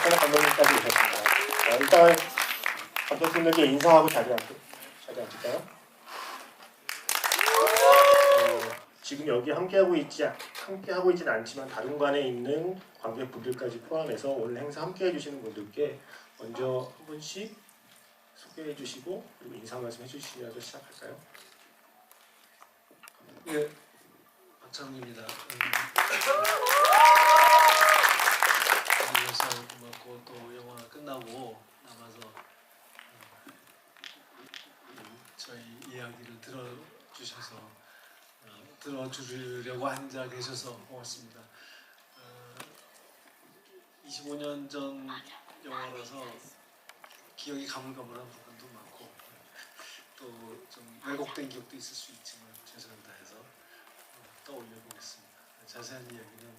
박찬호 감독님까지 오셨습니다. 자, 일단 감독님에게 인사하고 자리 앉을까요? 지금 여기 함께하고 있지는 않지만 다른 공간에 있는 관객분들까지 포함해서 오늘 행사 함께해 주시는 분들께 먼저 한 분씩 소개해 주시고 그리고 인사 말씀 해주시면서 시작할까요? 예, 박찬호입니다. 여기서 고맙고 또 영화 끝나고 남아서 저희 이야기를 들어주셔서 들어주려고 앉아 계셔서 고맙습니다. 25년 전 영화라서 기억이 가물가물한 부분도 많고 또 좀 왜곡된 기억도 있을 수 있지만 최선을 다해서 떠올려 보겠습니다. 자세한 이야기는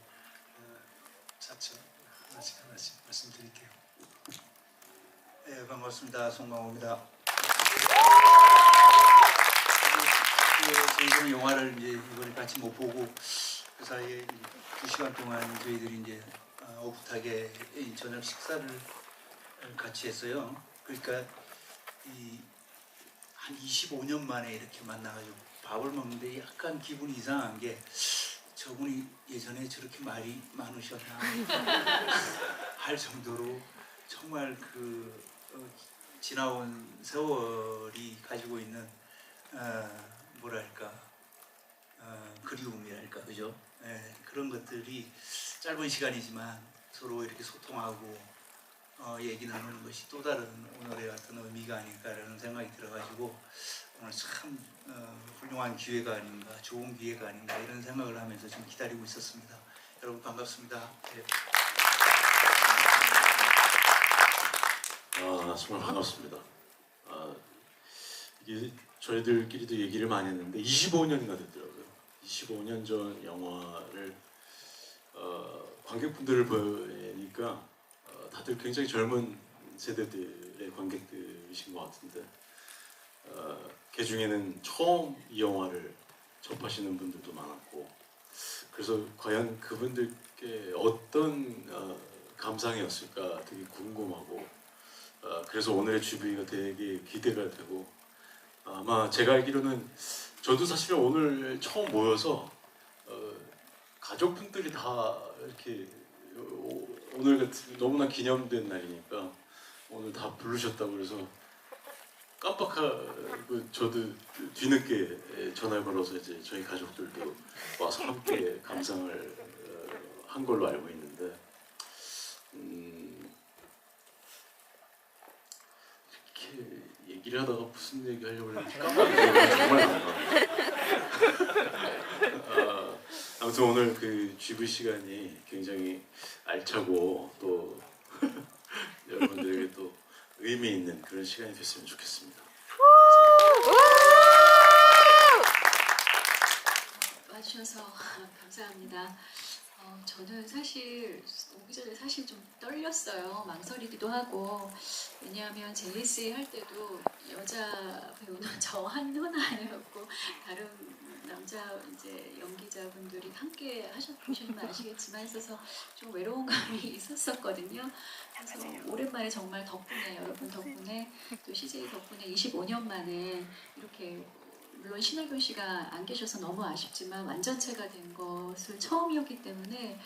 차츰 하나씩 말씀드릴게요. 네, 반갑습니다. 송강호입니다. 저희들은 영화를 이제 이번에 같이 못 보고 그 사이에 2시간 동안 저희들이 이제 오붓하게 저녁 식사를 같이 했어요. 그러니까 한 25년 만에 이렇게 만나가지고 밥을 먹는데 약간 기분이 이상한 게 저분이 예전에 저렇게 말이 많으셨나 할 정도로 정말 그 지나온 세월이 가지고 있는 뭐랄까 그리움이랄까 그죠? 그런 것들이 짧은 시간이지만 서로 이렇게 소통하고 얘기 나누는 것이 또 다른 오늘의 어떤 의미가 아닐까라는 생각이 들어가지고 오늘 참 훌륭한 기회가 아닌가, 좋은 기회가 아닌가 이런 생각을 하면서 좀 기다리고 있었습니다. 여러분 반갑습니다. 네. 정말 반갑습니다. 이게 저희들끼리도 얘기를 많이 했는데 25년이나 됐더라고요. 25년 전 영화를 관객분들을 보니까 다들 굉장히 젊은 세대들의 관객들이신 것 같은데 그 중에는 처음 이 영화를 접하시는 분들도 많았고 그래서 과연 그분들께 어떤 감상이었을까 되게 궁금하고 그래서 오늘의 주비가 되게 기대가 되고 아마 제가 알기로는 저도 사실은 오늘 처음 모여서 가족분들이 다 이렇게 오늘 같은 너무나 기념된 날이니까 오늘 다 부르셨다고 그래서 깜빡하고 저도 뒤늦게 전화를 걸어서 이제 저희 가족들도 와서 함께 감상을 한 걸로 알고 있는데 이렇게 얘기를 하다가 무슨 얘기 하려고 했는지 깜빡이네요. 정말 아무튼 오늘 그 GV 시간이 굉장히 알차고 또 여러분들에게 또 의미 있는 그런 시간이 됐으면 좋겠습니다. 와주셔서 감사합니다. 저는 사실 오기 전에 사실 좀 떨렸어요. 망설이기도 하고 왜냐하면 JSA 할 때도 여자 배우는 저 한눈아였고 다른 남자 이제 연기자분들이 함께 보시면 아시겠지만 있어서 좀 외로운 감이 있었었거든요. 그래서 오랜만에 정말 덕분에 여러분 덕분에 또 CJ 덕분에 25년 만에 이렇게 물론 신하균 씨가 안 계셔서 너무 아쉽지만 완전체가 된 것을 처음이었기 때문에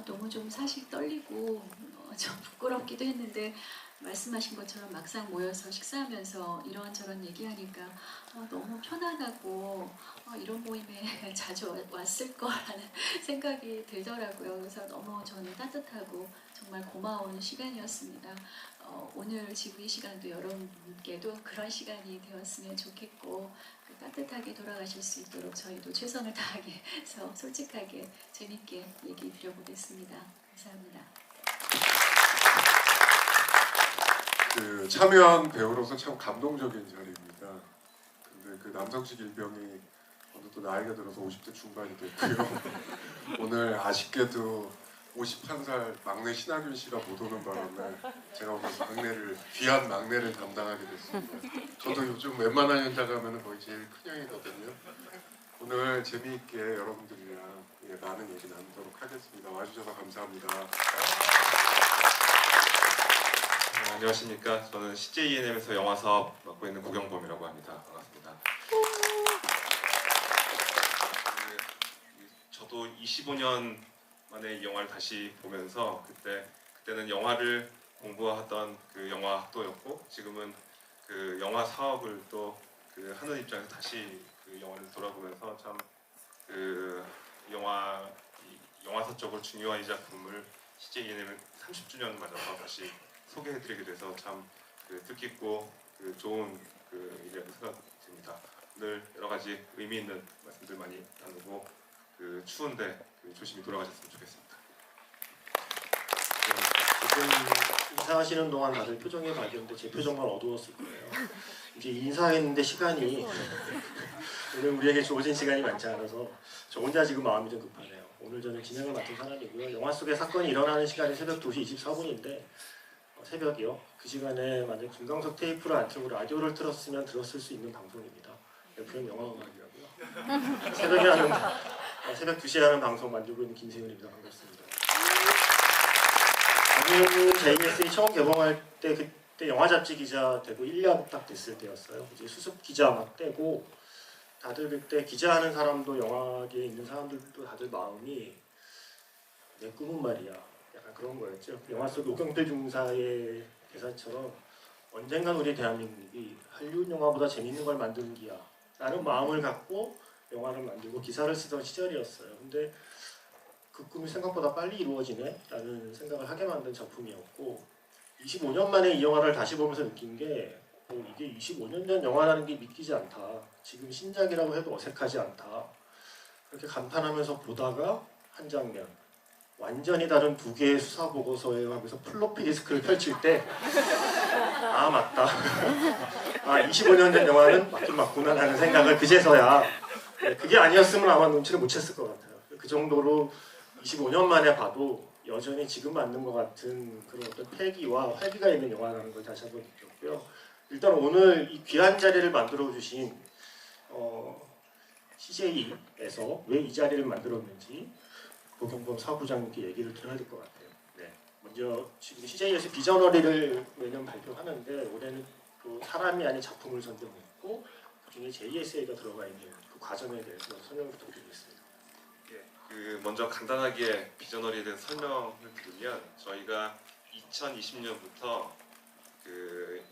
너무 좀 사실 떨리고 좀 부끄럽기도 했는데 말씀하신 것처럼 막상 모여서 식사하면서 이런저런 얘기하니까 너무 편안하고 이런 모임에 자주 왔을 거라는 생각이 들더라고요. 그래서 너무 저는 따뜻하고 정말 고마운 시간이었습니다. 오늘 지금 이 시간도 여러분께도 그런 시간이 되었으면 좋겠고 따뜻하게 돌아가실 수 있도록 저희도 최선을 다해서 솔직하게 재밌게 얘기 드려보겠습니다. 감사합니다. 그 참여한 배우로서 참 감동적인 자리입니다. 근데 그 남성식 일병이 어느 또 나이가 들어서 50대 중반이 됐고요. 오늘 아쉽게도 51살 막내 신하균 씨가 못 오는 바람에 제가 오늘 귀한 막내를 담당하게 됐습니다. 저도 요즘 웬만한 현장 가면 거의 제일 큰 형이거든요. 오늘 재미있게 여러분들이랑 많은 얘기 나누도록 하겠습니다. 와주셔서 감사합니다. 안녕하십니까. 저는 CJENM에서 영화 사업 맡고 있는 고경범이라고 합니다. 반갑습니다. 저도 25년 만에 이 영화를 다시 보면서 그때는 영화를 공부하던 그 영화 학도였고 지금은 그 영화 사업을 또 그 하는 입장에서 다시 그 영화를 돌아보면서 참 그 영화사적으로 중요한 이 작품을 CJENM 30주년 맞아서 다시 소개해드리게 돼서 참 그 뜻깊고 그 좋은 그 일이라고 생각됩니다. 오늘 여러 가지 의미 있는 말씀들 많이 나누고 그 추운데 그 조심히 돌아가셨으면 좋겠습니다. 지금 인사하시는 동안 다들 표정이 밝은데 제 표정만 어두웠을 거예요. 이제 인사했는데 시간이 오늘 우리에게 주어진 시간이 많지 않아서 저 혼자 지금 마음이 좀 급하네요. 오늘 저는 진행을 맡은 사람이고요. 영화 속의 사건이 일어나는 시간이 새벽 2시 24분인데 새벽이요. 그 시간에 만약 김광석 테이프를 안 틀고 라디오를 틀었으면 들었을 수 있는 방송입니다. FM 영화음악이라고요. 새벽 2시에 하는 방송 만들고 있는 김세윤입니다. 반갑습니다. 저는 JSA 처음 개봉할 때 그때 영화 잡지 기자 되고 1년 딱 됐을 때였어요. 이제 수습 기자 막 떼고 다들 그때 기자하는 사람도 영화계에 있는 사람들도 다들 마음이 내 꿈은 말이야. 약간 그런 거였죠. 영화 속 오경태 중사의 대사처럼 언젠간 우리 대한민국이 할리우드 영화보다 재밌는 걸 만드는 기야 라는 마음을 갖고 영화를 만들고 기사를 쓰던 시절이었어요. 근데 그 꿈이 생각보다 빨리 이루어지네 라는 생각을 하게 만든 작품이었고 25년 만에 이 영화를 다시 보면서 느낀 게 이게 25년 전 영화라는 게 믿기지 않다. 지금 신작이라고 해도 어색하지 않다. 그렇게 감탄하면서 보다가 한 장면 완전히 다른 두 개의 수사 보고서예요 하면서 플로피 디스크를 펼칠 때 아 맞다. 아 25년 전 영화는 맞긴 맞구나 라는 생각을 그제서야 그게 아니었으면 아마 눈치를 못 챘을 것 같아요. 그 정도로 25년 만에 봐도 여전히 지금 맞는 것 같은 그런 어떤 패기와 활기가 있는 영화라는 걸 다시 한번 느꼈고요. 일단 오늘 이 귀한 자리를 만들어 주신 CJ에서 왜 이 자리를 만들었는지 고경범 사부장님께 얘기를 들어야 될 것 같아요. 네. 먼저 지금 CJ에서 비저너리를 매년 발표하는데 올해는 또 사람이 아닌 작품을 선정했고 그중에 JSA가 들어가 있는 그 과정에 대해서 설명 부탁드리겠습니다. 그 먼저 간단하게 비저너리에 대해서 설명을 드리면 저희가 2020년부터 그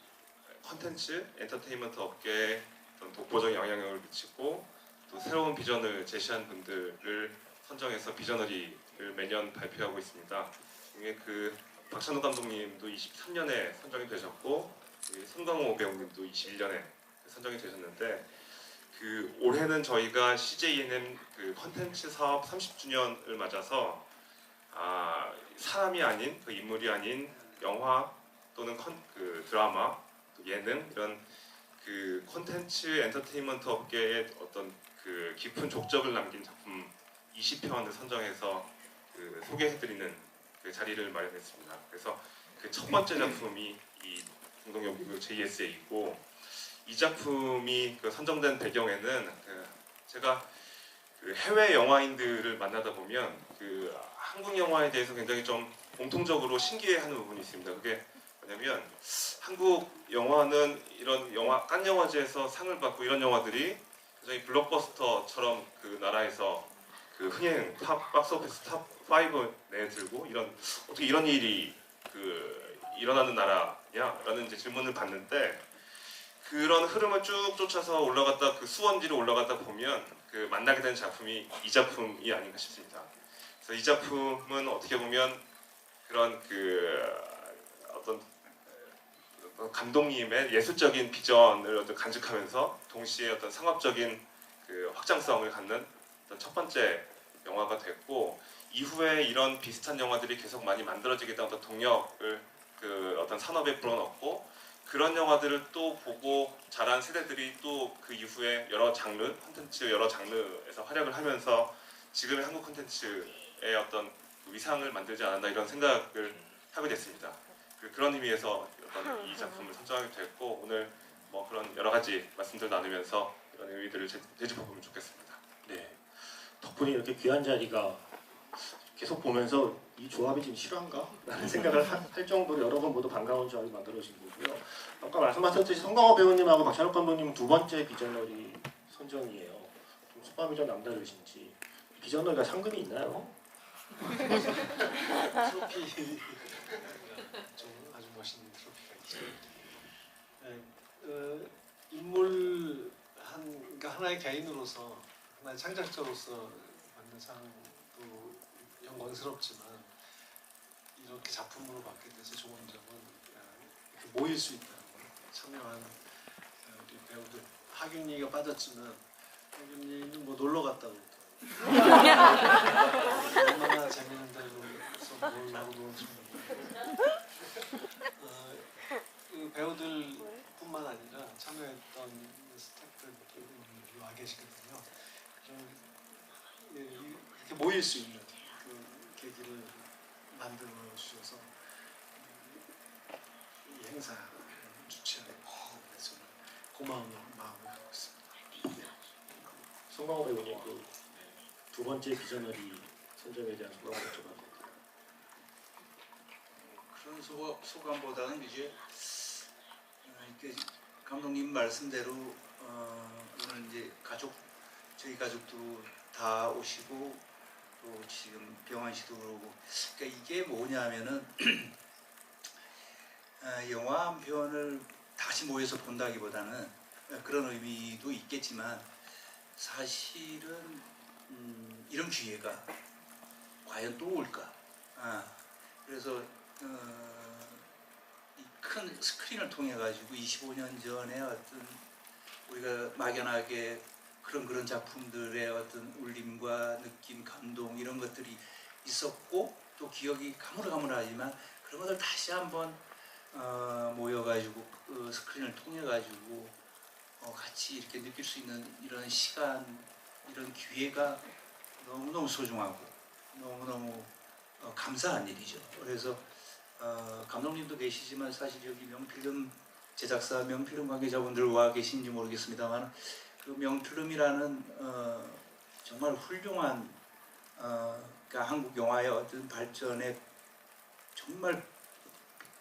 컨텐츠, 엔터테인먼트 업계에 어떤 독보적 영향력을 미치고 또 새로운 비전을 제시한 분들을 선정해서 비저너리를 매년 발표하고 있습니다. 중에 그 박찬욱 감독님도 23년에 선정이 되셨고 손광호 배우님도 21년에 선정이 되셨는데 그 올해는 저희가 CJENM 그 컨텐츠 사업 30주년을 맞아서 사람이 아닌 그 인물이 아닌 영화 또는 그 드라마, 예능 이런 그 콘텐츠 엔터테인먼트 업계의 어떤 그 깊은 족적을 남긴 작품 20편을 선정해서 그 소개해드리는 그 자리를 마련했습니다. 그래서 그 첫 번째 작품이 이 공동연구 JSA이고 이 작품이 그 선정된 배경에는 제가 그 해외 영화인들을 만나다 보면 그 한국 영화에 대해서 굉장히 좀 공통적으로 신기해하는 부분이 있습니다. 그게 뭐냐면 한국 영화는 이런 칸 영화제에서 상을 받고 이런 영화들이 굉장히 블록버스터처럼 그 나라에서 그 흥행 박스오피스 탑 5 내에 들고 어떻게 이런 일이 그 일어나는 나라냐라는 이제 질문을 받는데 그런 흐름을 쭉 쫓아서 올라갔다 그 수원지로 올라갔다 보면 그 만나게 된 작품이 이 작품이 아닌가 싶습니다. 그래서 이 작품은 어떻게 보면 그런 그 어떤 감독님의 예술적인 비전을 어떤 간직하면서 동시에 어떤 상업적인 그 확장성을 갖는 어떤 첫 번째 영화가 됐고 이후에 이런 비슷한 영화들이 계속 많이 만들어지게 된 어떤 동력을 그 어떤 산업에 불어넣고 그런 영화들을 또 보고 자란 세대들이 또 그 이후에 여러 장르, 콘텐츠 여러 장르에서 활약을 하면서 지금의 한국 콘텐츠의 어떤 위상을 만들지 않았나 이런 생각을 하게 됐습니다. 그런 의미에서 어떤 이 작품을 선정하게 됐고 오늘 뭐 그런 여러 가지 말씀들 나누면서 이런 의미들을 되짚어보면 좋겠습니다. 네. 덕분에 이렇게 귀한 자리가 계속 보면서 이 조합이 좀 실화인가? 라는 생각을 할 정도로 여러 번 모두 반가운 조합이 만들어진 거고요. 아까 말씀하셨듯이 송강호 배우님하고 박찬욱 감독님 두 번째 비저너리 선정이에요. 좀 소감이 좀 남다르신지. 비저너리가 상금이 있나요? 트로피 좀 아주 멋있는 트로피가 있죠. 네, 인물 그러니까 하나의 개인으로서 하나의 창작자로서 받는 상도 영광스럽지만 이렇게 작품으로 받게 돼서 좋은 점은 이렇게 모일 수 있다는 거. 참여한 우리 배우들 하균이가 빠졌지만 하균이는 뭐 놀러 갔다고 얼마나 재밌는 데로서 뭘 하고 노는지 모르겠고 그 배우들뿐만 아니라 참여했던 스태프들도 와 계시거든요. 이렇게 모일 수 있는 그 계기를 만들어 주셔서 이 행사 주최하는 정말 고마운 마음을 갖고 있습니다. 송강호 배우님 그 두 번째 비저너리 선정에 대한 소감을 여쭤봐도 그런 소감보다는 이제 이렇게 감독님 말씀대로 오늘 이제 저희 가족도 다 오시고 또 지금 병환 씨도 그러고 그러니까 이게 뭐냐면은 영화 한 편을 다시 모여서 본다기보다는 그런 의미도 있겠지만 사실은 이런 기회가 과연 또 올까? 그래서 이 큰 스크린을 통해 가지고 25년 전에 어떤 우리가 막연하게 그런 작품들의 어떤 울림과 느낌, 감동 이런 것들이 있었고 또 기억이 가물가물하지만 그런 것들 다시 한번 모여가지고 그 스크린을 통해 가지고 같이 이렇게 느낄 수 있는 이런 시간, 이런 기회가 너무너무 소중하고 너무너무 감사한 일이죠. 그래서 감독님도 계시지만 사실 여기 명필름 제작사, 명필름 관계자분들 와 계신지 모르겠습니다만 그 명필름이라는 정말 훌륭한 그러니까 한국 영화의 어떤 발전에 정말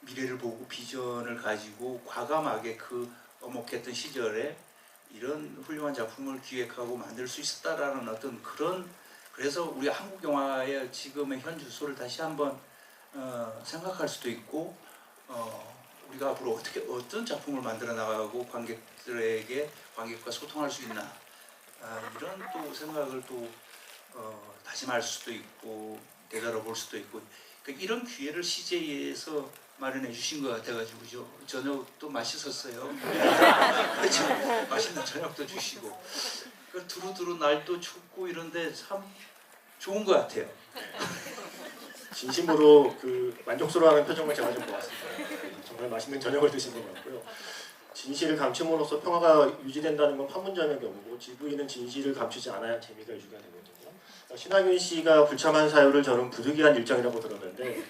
미래를 보고 비전을 가지고 과감하게 그 엄혹했던 시절에 이런 훌륭한 작품을 기획하고 만들 수 있었다라는 어떤 그래서 우리 한국 영화의 지금의 현 주소를 다시 한번 생각할 수도 있고 우리가 앞으로 어떤 작품을 만들어 나가고 관객과 소통할 수 있나 이런 또 생각을 또 다짐할 수도 있고 되돌아볼 수도 있고 그러니까 이런 기회를 CJ에서 마련해 주신 것 같아가지고죠. 저녁도 맛있었어요. 그렇죠. 맛있는 저녁도 주시고 두루두루 날도 춥고 이런데 참 좋은 것 같아요. 진심으로 그 만족스러워하는 표정을 제가 좀 보았습니다. 정말 맛있는 저녁을 드신 것 같고요. 진실을 감춤으로써 평화가 유지된다는 건 판문점의 경우고 GV는 진실을 감추지 않아야 재미가 유지가 되거든요. 신하균 씨가 불참한 사유를 저는 부득이한 일정이라고 들었는데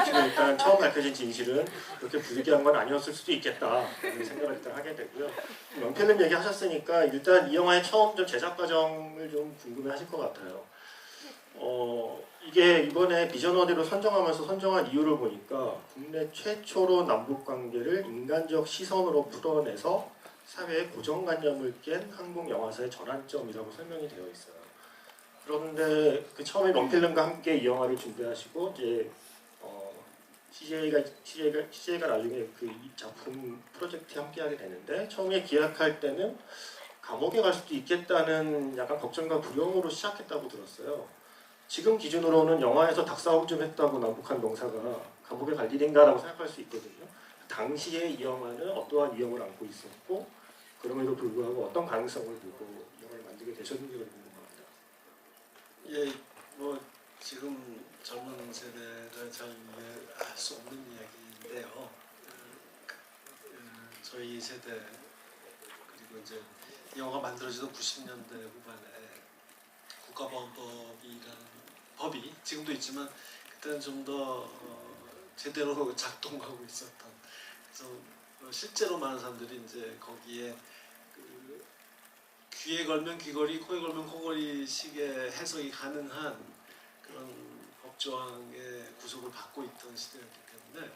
지금 일단 처음 밝혀진 진실은 그렇게 부득이한 건 아니었을 수도 있겠다 라는 생각을 일단 하게 되고요. 명필름 얘기하셨으니까 일단 이 영화의 처음 좀 제작 과정을 좀 궁금해하실 것 같아요. 이게 이번에 비전어디로 선정하면서 선정한 이유를 보니까 국내 최초로 남북관계를 인간적 시선으로 풀어내서 사회의 고정관념을 깬 한국 영화사의 전환점이라고 설명이 되어 있어요. 그런데 그 처음에 명필름과 함께 이 영화를 준비하시고 이제 CJ가 나중에 그 이 작품 프로젝트에 함께하게 되는데 처음에 기획할 때는 감옥에 갈 수도 있겠다는 약간 걱정과 두려움으로 시작했다고 들었어요. 지금 기준으로는 영화에서 닭싸움 좀 했다고 남북한 농사가 감옥에 갈 일인가라고 생각할 수 있거든요. 당시에 이 영화는 어떠한 위험을 안고 있었고 그럼에도 불구하고 어떤 가능성을 두고 이 영화를 만들게 되셨는지가 궁금합니다. 예, 뭐 지금 젊은 세대가 잘 이해할 수 없는 이야기인데요. 저희 세대 그리고 이제 이 영화가 만들어지던 90년대 후반에 국가보안법이라는 법이 지금도 있지만 그때는 좀 더 제대로 작동하고 있었던 그래서 실제로 많은 사람들이 이제 거기에 그 귀에 걸면 귀걸이, 코에 걸면 코걸이 식의 해석이 가능한 법조항의 구속을 받고 있던 시대였기 때문에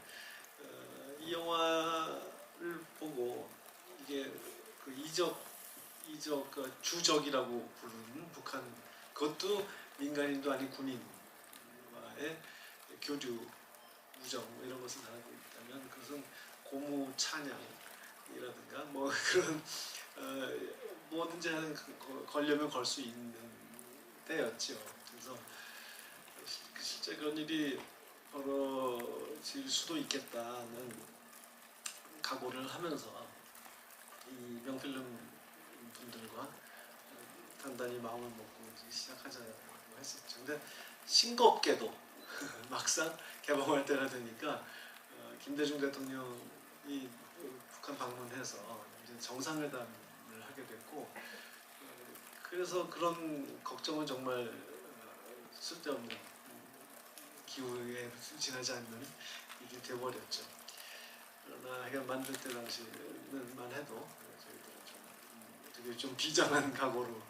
이 영화를 보고 이게 그 이적 그 주적이라고 부르는 북한, 그것도 민간인도 아닌 군인과의 교류 우정 뭐 이런 것을 말하고 있다면, 그것은 고무 찬양이라든가 뭐 그런 뭐든지 하는 걸려면 걸 수 있는 때였죠. 그래서 실제 그런 일이 벌어질 수도 있겠다는 각오를 하면서 이 명필름 분들과 단단히 마음을 먹고 시작하자고 했었죠. 근데 싱겁게도 막상 개봉할 때가 되니까 김대중 대통령이 북한 방문해서 이제 정상회담을 하게 됐고, 그래서 그런 걱정은 정말 쓸데없는 기후에 지나지 않는 일이 되어버렸죠. 그러나 하여간 만들 때 당시만 해도 저희들은 되게 좀 비장한 각오로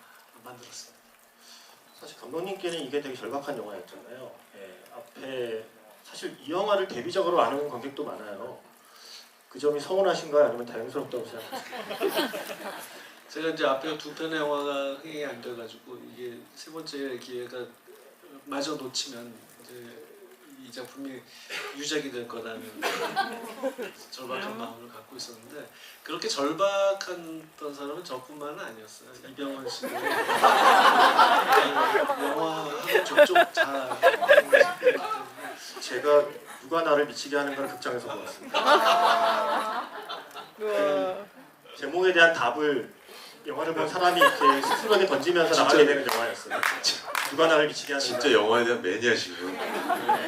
만들었습니다. 사실 감독님께는 이게 되게 절박한 영화였잖아요. 예, 앞에 사실 이 영화를 데뷔작으로 아는 관객도 많아요. 그 점이 서운하신가요? 아니면 다행스럽다고 생각하세요? 제가 이제 앞에 두 편의 영화가 흥행이 안 돼가지고 이게 세 번째 기회가 마저 놓치면 이제 이 작품이 유작이 될 거라는 절박한 마음을 갖고 있었는데, 그렇게 절박했던 사람은 저뿐만은 아니었어요. 이병헌 씨도 영화하고 족족 잘 제가 누가 나를 미치게 하는가를 극장에서 보았습니다. 그 제목에 대한 답을 영화를 본 사람이 이렇게 스스로에게 던지면서 나가게 되는 영화였어요. 누가 나를 미치게 하는가. 진짜 영화에 대한 매니아시고요.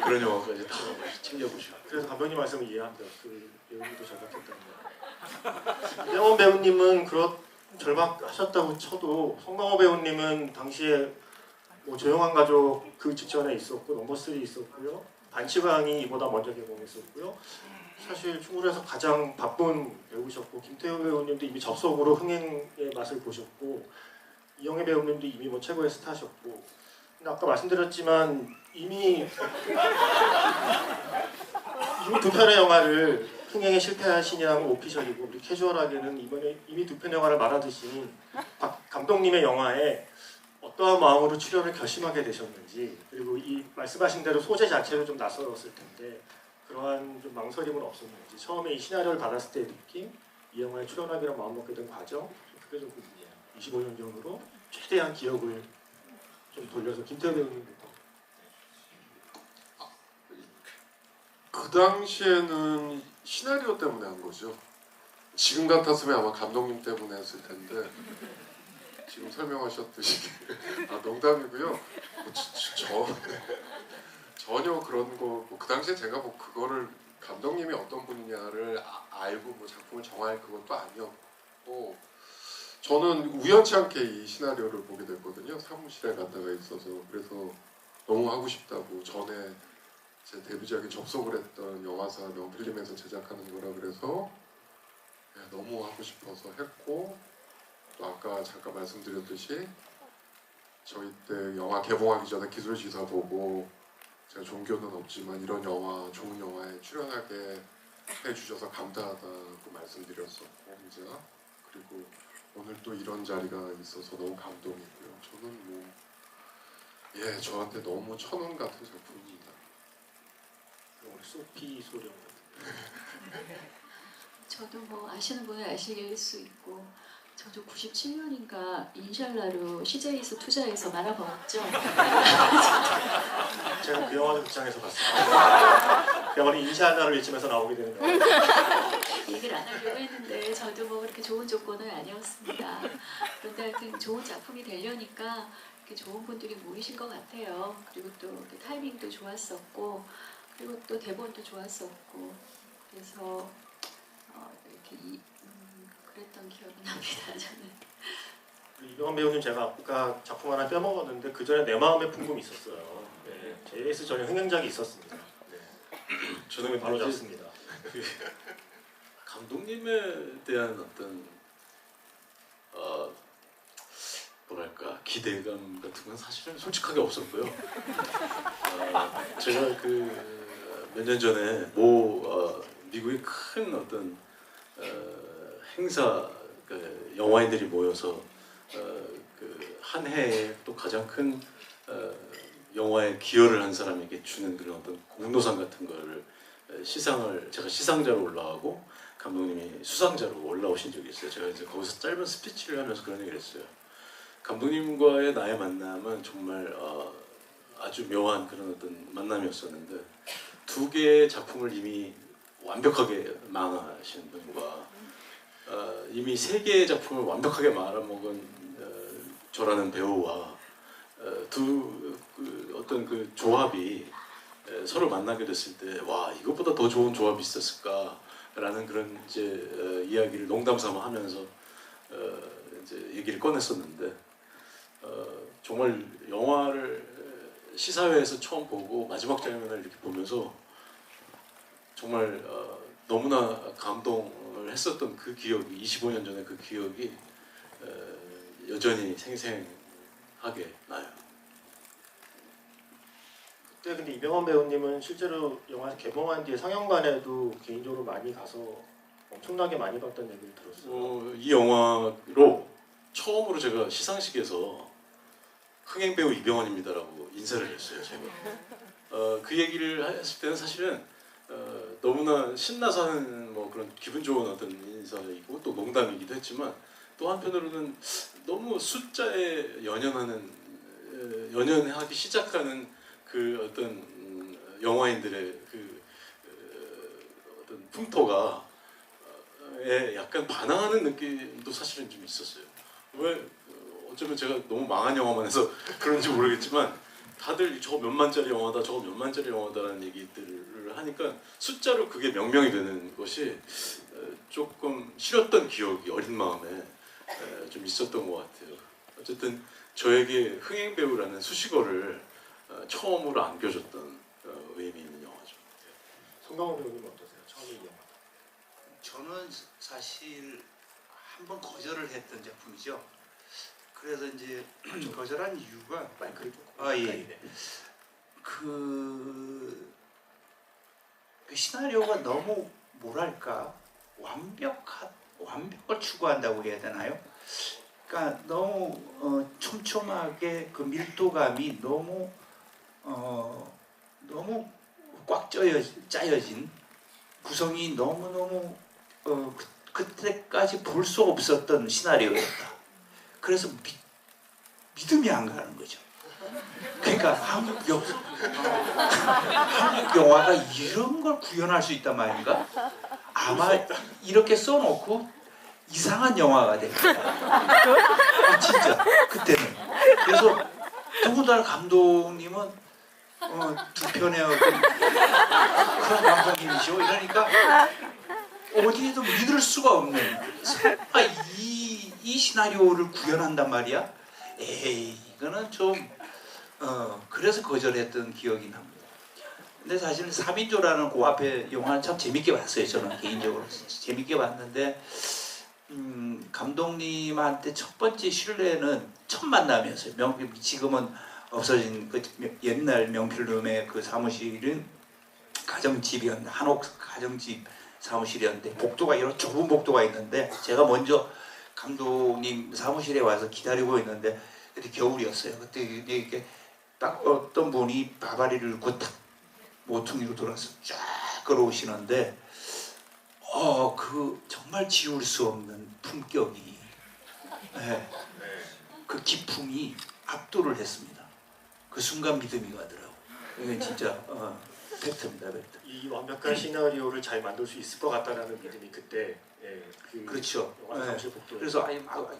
그런 영화까지 다 챙겨보시고. 그래서 감독님 말씀을 이해합니다. 그 배우도 절박했다는 거. 이병헌 배우님은 그렇 절박하셨다고 쳐도 송강호 배우님은 당시에 뭐 조용한 가족 그 직전에 있었고 넘버3 있었고요. 반치광이 이보다 먼저 개봉했었고요. 사실 충무로에서 가장 바쁜 배우셨고, 김태호 배우님도 이미 접속으로 흥행의 맛을 보셨고, 이영애 배우님도 이미 뭐 최고의 스타셨고, 근데 아까 말씀드렸지만 이미 두 편의 영화를 흥행에 실패하신 양은 오피셜이고, 우리 캐주얼하게는 이번에 이미 두 편 영화를 말아드신 박 감독님의 영화에 어떠한 마음으로 출연을 결심하게 되셨는지, 그리고 이 말씀하신 대로 소재 자체로 좀 낯설었을 텐데 그러한 좀 망설임은 없었는지, 처음에 이 시나리오를 받았을 때의 느낌, 이 영화에 출연하기로 마음먹게 된 과정, 그게 좀 궁금해요. 25년 전으로 최대한 기억을 좀 돌려서 김태호 배우님부터. 그 당시에는 시나리오 때문에 한 거죠. 지금 같았으면 아마 감독님 때문에 했을 텐데 지금 설명하셨듯이 농담이고요. 전혀 그런 거, 그 당시에 제가 뭐 그거를 감독님이 어떤 분이냐를 알고 뭐 작품을 정할 그것도 아니었고, 저는 우연치 않게 이 시나리오를 보게 됐거든요. 사무실에 갔다가 있어서. 그래서 너무 하고 싶다고, 전에 제 데뷔작에 접속을 했던 영화사 명필림에서 제작하는 거라 그래서 너무 하고 싶어서 했고, 또 아까 잠깐 말씀드렸듯이 저희 때 영화 개봉하기 전에 기술시사 보고 제가 종교는 없지만 이런 영화, 좋은 영화에 출연하게 해주셔서 감사하다고 말씀드렸었고, 혼자. 그리고 오늘 또 이런 자리가 있어서 너무 감동이고요. 저는 뭐 저한테 너무 천원 같은 작품입니다. 우리 소피 소령 같은. 저도 뭐 아시는 분은 아실 수 있고, 저도 97년인가 인샬라로 CJ에서 투자해서 말아먹었죠. 제가 그 영화를 극장에서 봤습니다. 그 영화는 인샤나를 외치면서 나오게 되는 영화. 얘기를 안 하려고 했는데 저도 뭐 그렇게 좋은 조건은 아니었습니다. 그런데 하여튼 좋은 작품이 되려니까 이렇게 좋은 분들이 모이신 것 같아요. 그리고 또 이렇게 타이밍도 좋았었고, 그리고 또 대본도 좋았었고, 그래서 이렇게 그랬던 기억이 납니다. 저는. 이병헌 배우님, 제가 아까 작품 하나 빼먹었는데 그 전에 내 마음의 풍금이 있었어요. 네, JS 전에 흥행작이 있었습니다. 네. 저는 바로 잡습니다. 감독님에 대한 어떤 뭐랄까 뭐랄까 기대감 같은 건 사실은 솔직하게 없었고요. 제가 그 몇 년 전에 미국의 큰 어떤 행사 그 영화인들이 모여서 그 한 해에 또 가장 큰 영화에 기여를 한 사람에게 주는 그런 어떤 공로상 같은 거를 제가 시상자로 올라가고 감독님이 수상자로 올라오신 적이 있어요. 제가 이제 거기서 짧은 스피치를 하면서 그런 얘기를 했어요. 감독님과의 나의 만남은 정말 아주 묘한 그런 어떤 만남이었었는데 두 개의 작품을 이미 완벽하게 망하신 분과 이미 세 개의 작품을 완벽하게 말아먹은 저라는 배우와 어떤 그 조합이 서로 만나게 됐을 때 와 이것보다 더 좋은 조합이 있었을까라는 그런 이제 이야기를 농담삼아 하면서 이제 얘기를 꺼냈었는데 정말 영화를 시사회에서 처음 보고 마지막 장면을 이렇게 보면서 정말 너무나 감동을 했었던 그 기억이 25년 전에 그 기억이 여전히 생생하게 나요. 그때 근데 이병헌 배우님은 실제로 영화 개봉한 뒤에 상영관에도 개인적으로 많이 가서 엄청나게 많이 봤던 얘기를 들었어요. 이 영화로 처음으로 제가 시상식에서 흥행 배우 이병헌입니다라고 인사를 했어요. 제가 그 얘기를 했을 때는 사실은 너무나 신나서 하는 뭐 그런 기분 좋은 어떤 인사이고 또 농담이기도 했지만 또 한편으로는 너무 숫자에 연연하기 시작하는 그 어떤 영화인들의 그 어떤 풍토가 약간 반항하는 느낌도 사실은 좀 있었어요. 왜 어쩌면 제가 너무 망한 영화만 해서 그런지 모르겠지만 다들 저거 몇만짜리 영화다 저거 몇만짜리 영화다라는 얘기들을 하니까 숫자로 그게 명명이 되는 것이 조금 싫었던 기억이 어린 마음에 좀 있었던 것 같아요. 어쨌든 저에게 흥행배우라는 수식어를 처음으로 안겨줬던 의미 있는 영화죠. 송강호 배우님 어떠세요? 처음에 이 영화. 저는 사실 한번 거절을 했던 작품이죠. 그래서 이제 거절한 이유가 마이크를 조금 예. 그 시나리오가 너무 뭐랄까 완벽을 추구한다고 해야 되나요? 그러니까 너무 촘촘하게 그 밀도감이 너무 꽉 짜여진 구성이 너무 그때까지 볼 수 없었던 시나리오였다. 그래서 믿음이 안 가는 거죠. 그러니까 한국 영화가 이런 걸 구현할 수 있단 말인가? 아마 이렇게 써놓고 이상한 영화가 될 거야. 진짜 그때는. 그래서 더군다나 감독님은 두 편의 어떤 그런 감독님이시고 이러니까 어디에도 믿을 수가 없는 이 시나리오를 구현한단 말이야? 에이 이거는 좀 그래서 거절했던 기억이 납니다. 근데 사실 3인조라는 그 앞에 영화는 참 재밌게 봤어요. 저는 개인적으로 재밌게 봤는데 감독님한테 첫 번째 신뢰는 첫 만남이었어요. 지금은 없어진 그 옛날 명필룸의 그 사무실은 가정집이었는데 한옥 가정집 사무실이었는데 복도가 이런 좁은 복도가 있는데 제가 먼저 감독님 사무실에 와서 기다리고 있는데 그때 겨울이었어요. 그때 이렇게 딱 어떤 분이 바바리를 입고 딱 모퉁이로 돌아서 쫙 걸어오시는데 그 정말 지울 수 없는 품격이 그 기풍이 압도를 했습니다. 그 순간 믿음이 가더라고. 이게 진짜 팩트입니다. 팩트. 이 완벽한 시나리오를 잘 만들 수 있을 것 같다라는 믿음이 그때 그렇죠. 영화 사무실 복도. 그래서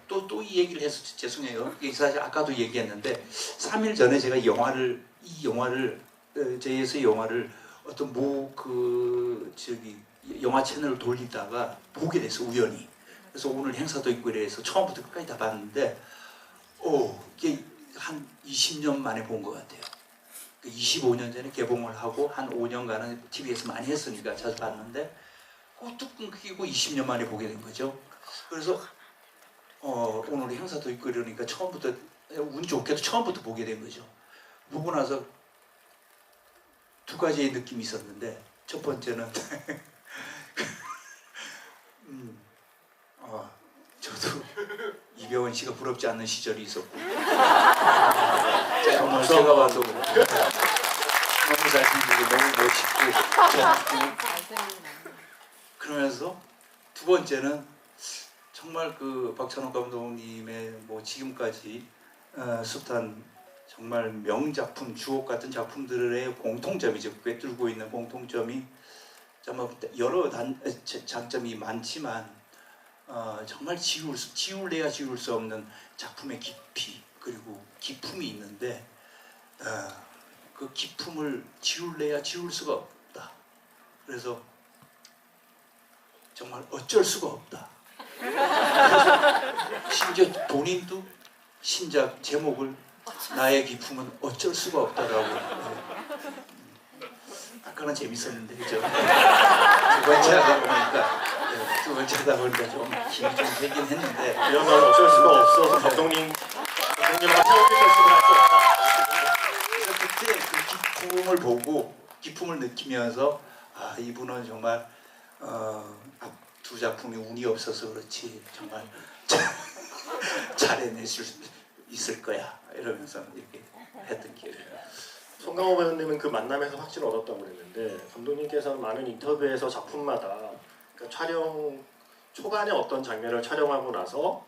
또 이 얘기를 해서 죄송해요. 이게 사실 아까도 얘기했는데 3일 전에 제가 이 영화를 JS 영화를 어떤 영화 채널을 돌리다가 보게 됐어 우연히. 그래서 오늘 행사도 있고 이래서 처음부터 끝까지 다 봤는데 이게 한 20년 만에 본 것 같아요. 25년 전에 개봉을 하고 한 5년간은 TV에서 많이 했으니까 자주 봤는데 뚝 끊기고 20년 만에 보게 된 거죠. 그래서 오늘 행사도 있고 이러니까 처음부터 운 좋게도 처음부터 보게 된 거죠. 보고 나서 두 가지의 느낌이 있었는데 첫 번째는 저도 이병헌 씨가 부럽지 않는 시절이 있었고 정말 제가 봐도 너무 잘생기고 너무 멋있고 그러면서 두 번째는 정말 그 박찬욱 감독님의 뭐 지금까지 숱한 정말 명작품, 주옥 같은 작품들의 공통점이죠. 꿰뚫고 있는 공통점이 정말 여러 장점이 많지만 정말 지울래야 지울 수 없는 작품의 깊이 그리고 기품이 있는데 그 기품을 지울래야 지울 수가 없다. 그래서 정말 어쩔 수가 없다. 심지어 본인도 신작 제목을 나의 기품은 어쩔 수가 없다라고. 아까는 재밌었는데 그죠? 두 번째 하다 보니까 좀 힘이 좀 되긴 했는데 이러면 어쩔 수가 없어서 감독님하고 태우기 결심을 할 수 없다. 그래서 그때 그 기품을 보고 기품을 느끼면서 이분은 정말 두 작품이 운이 없어서 그렇지 정말 잘해낼 수 있을 거야 이러면서 이렇게 했던 기억이 나요. 송강호 배우님은 그 만남에서 확신을 얻었다고 그랬는데 감독님께서는 많은 인터뷰에서 작품마다 그러니까 촬영 초반에 어떤 장면을 촬영하고 나서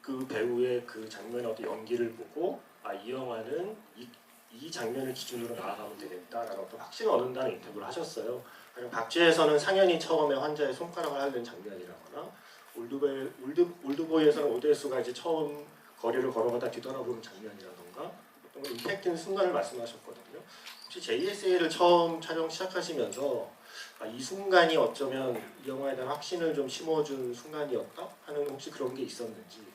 그 배우의 그 장면의 어떤 연기를 보고 이 영화는 이 장면을 기준으로 나아가면 되겠다라는 어떤 확신을 얻는다는 인터뷰를 하셨어요. 박쥐에서는 상현이 처음에 환자의 손가락을 핥는 장면이라거나 올드보이에서는 오대수가 이제 처음 거리를 걸어가다 뒤돌아보는 장면이라던가 어떤 임팩트 있는 순간을 말씀하셨거든요. 혹시 JSA를 처음 촬영 시작하시면서 이 순간이 어쩌면 이 영화에 대한 확신을 좀 심어준 순간이었다 하는 혹시 그런 게 있었는지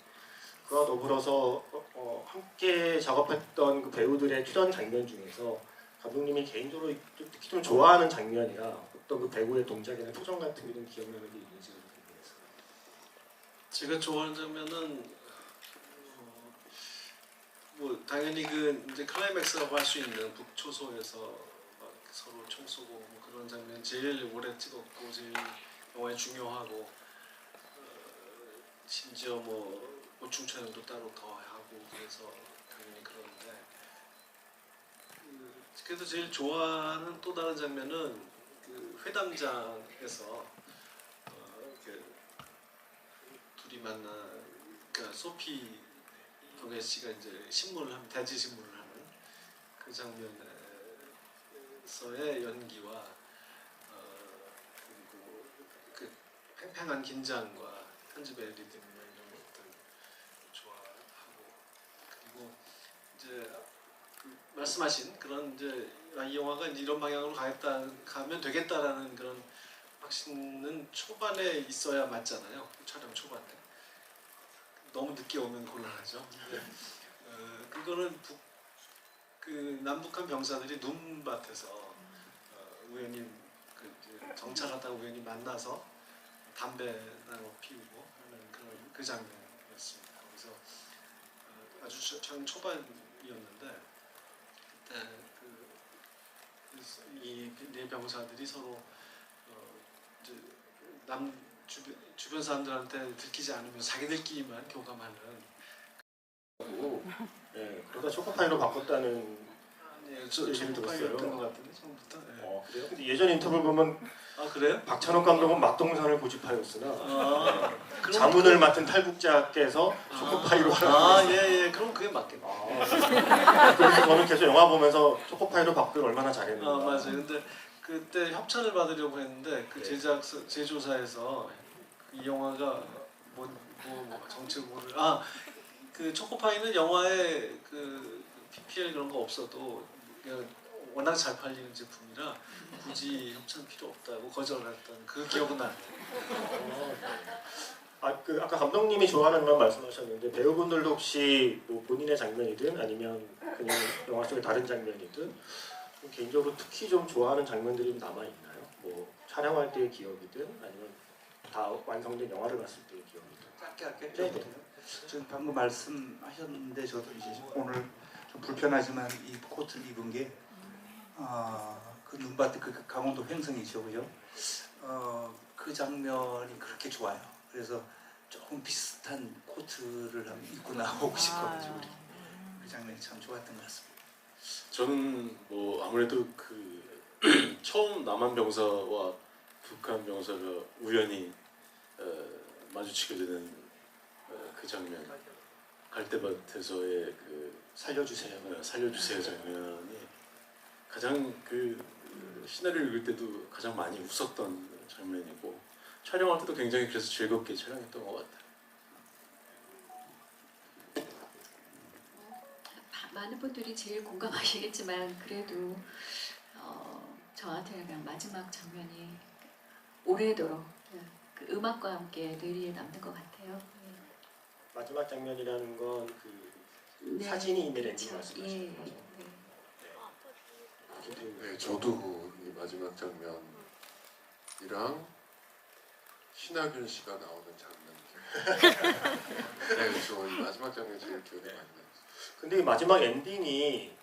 그와 더불어서 함께 작업했던 그 배우들의 출연 장면 중에서 감독님이 개인적으로 특히 좀 좋아하는 장면이나 어떤 그 배우의 동작이나 표정 같은 게 좀 기억나는 게 있는지 궁금해서요. 제가 좋아하는 장면은 뭐 당연히 그 이제 클라이맥스라고 할 수 있는 북초소에서 막 서로 총 쏘고 뭐 그런 장면 제일 오래 찍었고 제일 영화에 중요하고 심지어 뭐 보충 촬영도 따로 더 하고 그래서 당연히 그런데 그래도 제일 좋아하는 또 다른 장면은 그 회담장에서 그 둘이 만나 그러니까 소피 경혜 씨가 이제 신문을 하는 대지 신문을 하는 그 장면에서의 연기와 그리고 그 팽팽한 긴장과 편집의 리듬 이런 것들 좋아하고 그리고 이제 그 말씀하신 그런 이제 이 영화가 이제 이런 방향으로 가면 되겠다라는 그런 확신은 초반에 있어야 맞잖아요. 촬영 초반에. 너무 늦게 오면 곤란하죠. 그거는 그 남북한 병사들이 눈밭에서 우연히 그 정찰하다가 우연히 만나서 담배 나눠 피우고 하는 그런 그 장면이었습니다. 그래서 아주 참 초반이었는데 그때 이 네 병사들이 서로 이제 주변 사람들한테 들키지 않으면 자기들끼리만 교감하는. 네, 그러다 초코파이로 바꿨다는 아니에요. 얘기를 초코파이였던 들었어요. 것 같은데 처음부터. 네. 그래요? 근데 예전 인터뷰 보면 그래요? 박찬욱 감독은 막동산을 고집하였으나 그럼 자문을 맡은 탈북자께서 초코파이로 예예. 그럼 그게 맞겠네. 그래서 저는 계속 영화 보면서 초코파이로 바꾸길 얼마나 잘했는가. 맞아요. 근데 그때 협찬을 받으려고 했는데 그 네. 제조사에서 이 영화가 뭐 정책 뭐를 그 초코파이는 영화에 그 PPL 그런 거 없어도 그냥 워낙 잘 팔리는 제품이라 굳이 협찬 필요 없다고 거절했던 그 기억은 나네요. 그 아까 감독님이 좋아하는 건 말씀하셨는데 배우분들도 혹시 뭐 본인의 장면이든 아니면 그냥 영화 속의 다른 장면이든 개인적으로 특히 좀 좋아하는 장면들이 남아 있나요? 뭐 촬영할 때의 기억이든 아니면 다 완성된 영화를 봤을 때의 기억이 짧게 할게요. 네, 저부터. 지금 방금 말씀하셨는데 저도 이제 오늘 좀 불편하지만 이 코트를 입은 게 그 눈밭에 그 강원도 횡성이죠, 그죠? 그 장면이 그렇게 좋아요. 그래서 조금 비슷한 코트를 한번 입고 나오고 싶어가지고 그 장면이 참 좋았던 것 같습니다. 저는 뭐 아무래도 그 처음 남한 병사와 북한 병사가 우연히 마주치게 되는 그 장면, 갈대밭에서의 그 살려주세요 장면이 가장 그 시나리오 읽을 때도 가장 많이 웃었던 장면이고 촬영할 때도 굉장히 그래서 즐겁게 촬영했던 것 같아요. 많은 분들이 제일 공감하시겠지만 그래도 저한테는 그냥 마지막 장면이 오래도록 그 음악과 함께 뇌리에 남는 것 같아요. 마지막 장면이라는 건 그 네. 사진이 있는 그렇죠. 엔딩 말씀하시는 예. 거죠. 네. 김태우 네, 저도 이 마지막 장면이랑 신하균 씨가 나오는 장면. 네, 저 이 마지막 장면 제일 기억에 많이 나요. 근데 이 마지막 엔딩이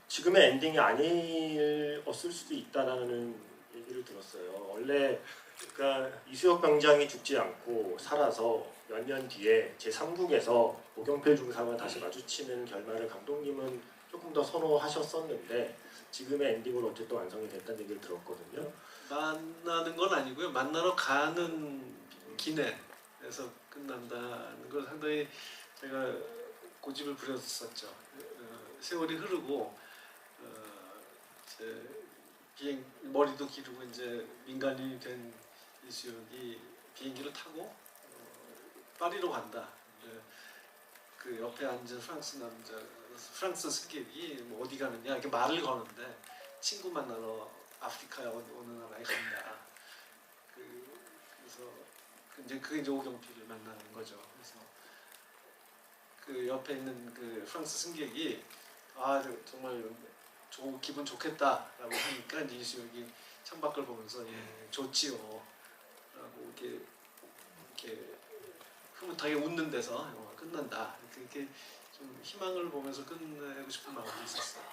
지금의 엔딩이 아니었을 수도 있다라는 얘기를 들었어요. 원래 그러니까 이수혁 병장이 죽지 않고 살아서 몇 년 뒤에 제3국에서 오경필 중사와 다시 마주치는 결말을 감독님은 조금 더 선호하셨었는데 지금의 엔딩으로 어쨌든 완성이 됐다는 얘기를 들었거든요. 만나는 건 아니고요. 만나러 가는 기내에서 끝난다는 걸 상당히 제가 고집을 부렸었죠. 세월이 흐르고 이제 머리도 기르고 이제 민간인이 된 이수혁이 비행기를 타고 파리로 간다. 그 옆에 앉은 프랑스 승객이 뭐 어디 가느냐 이렇게 말을 거는데 친구 만나러 아프리카에 어느 나라에 간다. 그래서 이제 그게 이제 오경필을 만나는 거죠. 그래서 그 옆에 있는 그 프랑스 승객이 정말 기분 좋겠다라고 하니까 이제 이수혁이 창밖을 보면서 좋지요 라고 이렇게 흐뭇하게 웃는 데서 영화가 끝난다. 이렇게 좀 희망을 보면서 끝내고 싶은 마음이 있었어요.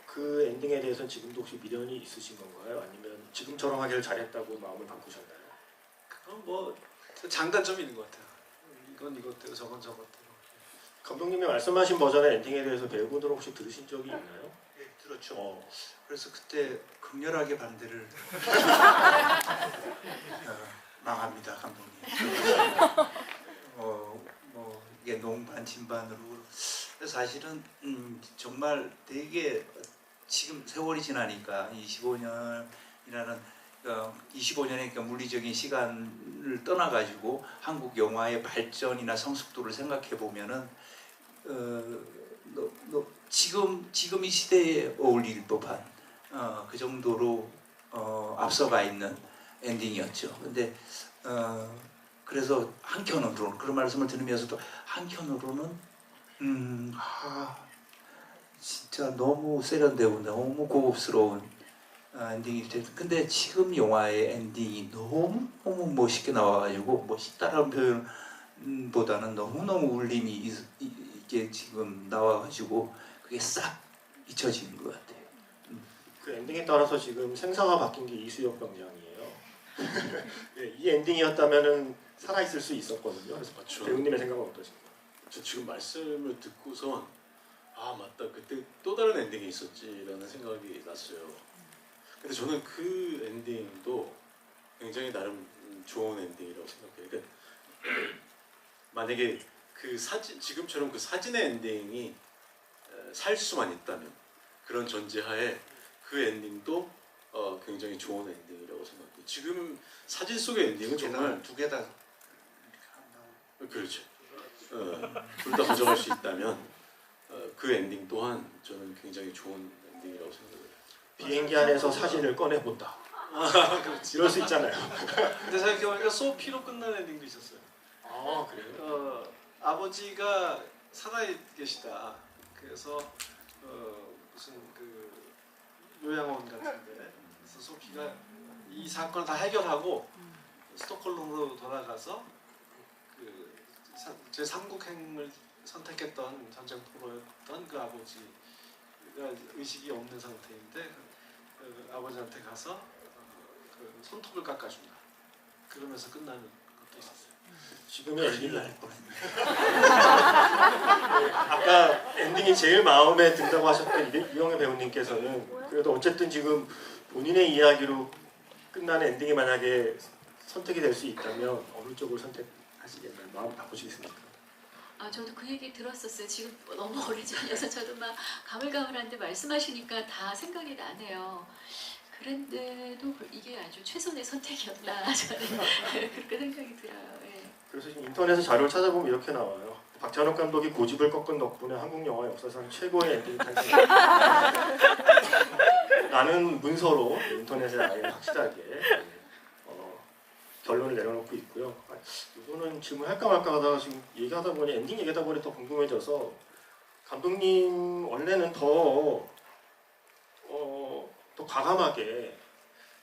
그 엔딩에 대해서는 지금도 혹시 미련이 있으신 건가요? 아니면 지금처럼 하기를 잘했다고 마음을 바꾸셨나요? 그건 뭐 장단점이 있는 것 같아요. 이건 이것대로 저건 저것대로. 감독님이 말씀하신 버전의 엔딩에 대해서 배우분들은 혹시 들으신 적이 있나요? 예, 들었죠. 그래서 그때 극렬하게 반대를 망합니다, 감독님. 뭐 이게 농반 진반으로 그래서 사실은 정말 되게 지금 세월이 지나니까 25년이라는 25년의 그러니까 물리적인 시간을 떠나가지고 한국 영화의 발전이나 성숙도를 생각해 보면은 지금 이 시대에 어울릴 법한 그 정도로 앞서가 있는 엔딩이었죠. 근데 그래서 한편으로는 그런 말씀을 들으면서도 한편으로는 진짜 너무 세련되고 너무 고급스러운 엔딩이 됐. 근데 지금 영화의 엔딩이 너무 멋있게 나와가지고 멋있다라는 표현보다는 너무 울림이 이게 지금 나와가지고 그게 싹 잊혀지는 것 같아요. 그 엔딩에 따라서 지금 생사가 바뀐 게 이수혁 병장이에요. 예, 이 엔딩이었다면은 살아있을 수 있었거든요. 그래서 맞죠. 배우님의 생각은 어떠신가요? 저 지금 말씀을 듣고선 맞다 그때 또 다른 엔딩이 있었지라는 생각이 났어요. 근데 저는 그 엔딩도 굉장히 나름 좋은 엔딩이라고 생각해요. 그러니까 만약에 그 지금처럼 그 사진의 엔딩이 살 수만 있다면 그런 전제하에 그 엔딩도 굉장히 좋은 엔딩이라고 생각해요. 지금 사진 속의 엔딩은 정말 두 개 다 그렇죠. 둘 다 가져갈 수 있다면 그 엔딩 또한 저는 굉장히 좋은 엔딩이라고 생각해요. 비행기 안에서 사진을 꺼내본다. 이럴 수 있잖아요. 근데 생각해보니까 소피로 끝나는 엔딩도 있었어요. 아 그래요? 아버지가 살아 계시다. 그래서 무슨 그 요양원 같은데 그래서 소피가 이 사건을 다 해결하고 스톡홀름으로 돌아가서 그 제 3국행을 선택했던 전쟁 포로였던 그 아버지가 의식이 없는 상태인데 그 아버지한테 가서 그 손톱을 깎아준다. 그러면서 끝나는 것도 있었어요. 지금의 엔딩이 아까 엔딩이 제일 마음에 든다고 하셨던 이영애 배우님께서는 그래도 어쨌든 지금 본인의 이야기로 끝나는 엔딩이 만약에 선택이 될 수 있다면 어느 쪽을 선택하시겠나요? 마음 바꾸시겠습니까? 아, 저도 그 얘기 들었었어요. 지금 너무 오래전이어서 저도 막 가물가물한데 말씀하시니까 다 생각이 나네요. 그런데도 이게 아주 최선의 선택이었다. 저는 그렇게 생각이 들어요. 예. 그래서 지금 인터넷에 자료를 찾아보면 이렇게 나와요. 박찬욱 감독이 고집을 꺾은 덕분에 한국 영화 역사상 최고의 엔딩이 탄생했다. 라는 문서로 인터넷에 아예 확실하게 결론을 내려놓고 있고요. 이거는 질문할까 말까 하다가 지금 얘기하다 보니 엔딩 얘기하다 보니 더 궁금해져서 감독님 원래는 더 과감하게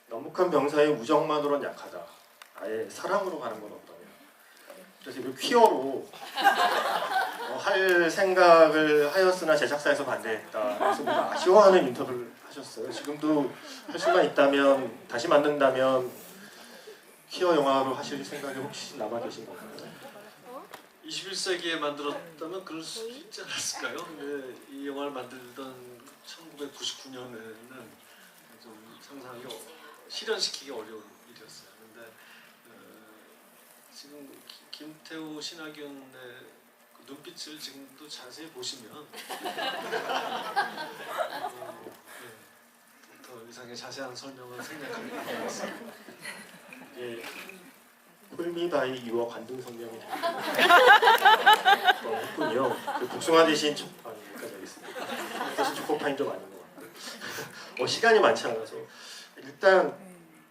남북한 병사의 우정만으로는 약하다. 아예 사랑으로 가는 건 어떠냐. 그래서 이걸 퀴어로 할 생각을 하였으나 제작사에서 반대했다. 그래서 뭔가 아쉬워하는 인터뷰를 하셨어요. 지금도 할 수만 있다면 다시 만든다면 퀴어 영화로 하실 생각이 혹시 남아 계신 건가요? 21세기에 만들었다면 그럴 수 있지 않았을까요? 근데 이 영화를 만들던 1999년에는 좀 상상하기 실현시키기 어려운 일이었어요. 근데 지금 김태우 신하균의 그 눈빛을 지금도 자세히 보시면 더 이상의 자세한 설명을 생략할 것 같습니다. 예, 콜미바이 유어 관등 성명이 했군요. 그 복숭아 대신 여기까지 하겠습니다. 대신 초코파인도 아닌 것 같고 시간이 많지 않아서 일단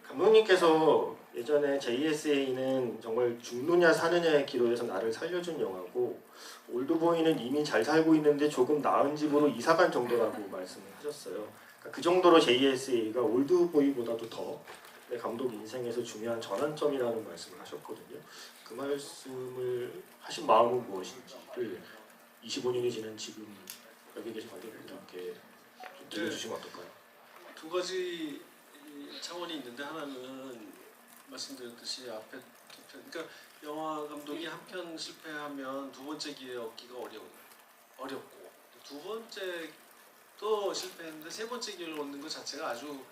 감독님께서 예전에 JSA는 정말 죽느냐 사느냐의 기로에서 나를 살려준 영화고 올드보이는 이미 잘 살고 있는데 조금 나은 집으로 이사간 정도라고 말씀을 하셨어요. 그러니까 그 정도로 JSA가 올드보이보다도 더 내 감독 인생에서 중요한 전환점이라는 말씀을 하셨거든요. 그 말씀을 하신 마음은 무엇인지를 25년이 지난 지금 여기 계신 관객분들께 좀 들려주시면 어떨까요? 두 가지 차원이 있는데 하나는 말씀드렸듯이 앞에 두 편, 그러니까 영화 감독이 한 편 실패하면 두 번째 기회 얻기가 어렵고 두 번째 또 실패했는데 세 번째 기회를 얻는 것 자체가 아주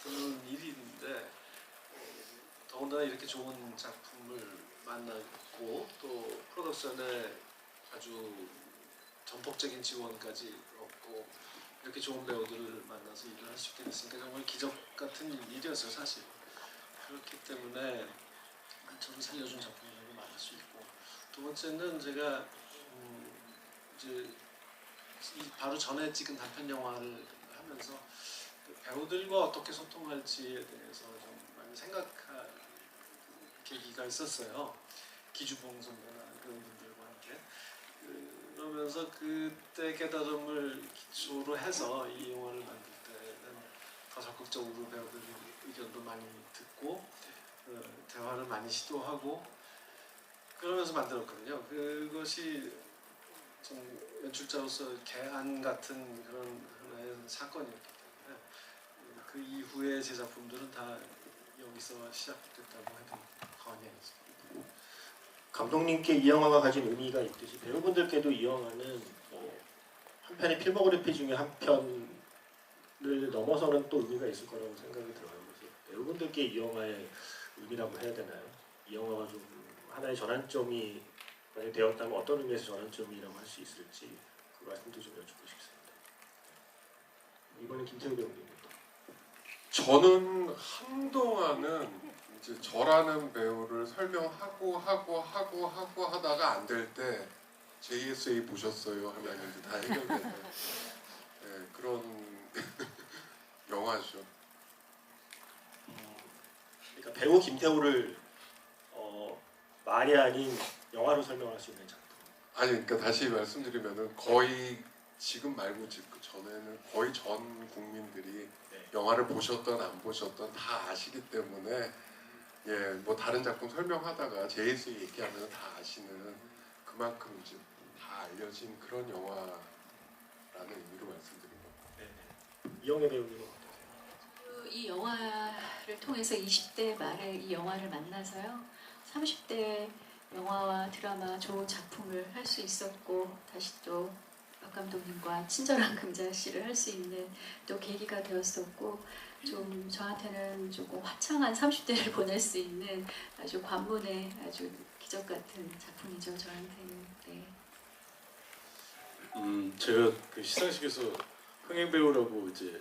드문 일인데 더군다나 이렇게 좋은 작품을 만나고 또 프로덕션에 아주 전폭적인 지원까지 얻고 이렇게 좋은 배우들을 만나서 일을 할 수 있게 됐으니까 정말 기적 같은 일이었어요 사실. 그렇기 때문에 저를 살려준 작품들을 만날 수 있고 두 번째는 제가 이제 바로 전에 찍은 단편 영화를 하면서 배우들과 어떻게 소통할지에 대해서 좀 많이 생각할 계기가 있었어요. 기주봉 선배나 그런 분들과 함께. 그러면서 그때 깨달음을 기초로 해서 이 영화를 만들 때는 더 적극적으로 배우들의 의견도 많이 듣고 대화를 많이 시도하고 그러면서 만들었거든요. 그것이 좀 연출자로서 개안 같은 그런 하나의 사건이었기 때문에 그 이후에 제 작품들은 다 여기서 시작됐다고 해도 과언이 아니죠. 감독님께 이 영화가 가진 의미가 있듯이 배우분들께도 이 영화는 한 편의 필모그래피 중에 한 편을 넘어서는 또 의미가 있을 거라고 생각이 들어요. 그래서 배우분들께 이 영화의 의미라고 해야 되나요? 이 영화가 좀 하나의 전환점이 만약 되었다면 어떤 의미에서 전환점이라고 할 수 있을지 그 말씀도 좀 여쭙고 싶습니다. 이번엔 김태우 배우님입니다. 저는 한동안은 이제 저라는 배우를 설명하고 하다가 안 될 때 JSA 보셨어요 하면 이제 다 해결되는 네, 그런 영화죠. 그러니까 배우 김태우를 말이 아닌 영화로 설명할 수 있는 작품. 아니 그러니까 다시 말씀드리면은 거의 지금 말고 그 전에는 거의 전 국민들이 네. 영화를 보셨던 안 보셨던 다 아시기 때문에 예, 뭐 다른 작품 설명하다가 JSA 얘기하면 다 아시는 그만큼 이제 다 알려진 그런 영화라는 의미로 말씀드린 겁니다. 이영애 배우님은 어떠세요? 이 영화를 통해서 20대 말에 이 영화를 만나서요. 30대 영화와 드라마 좋은 작품을 할 수 있었고 다시 또 박 감독님과 친절한 금자씨를 할 수 있는 또 계기가 되었었고 좀 저한테는 조금 화창한 30대를 보낼 수 있는 아주 관문의 아주 기적 같은 작품이죠. 저한테는. 네. 제가 그 시상식에서 흥행 배우라고 이제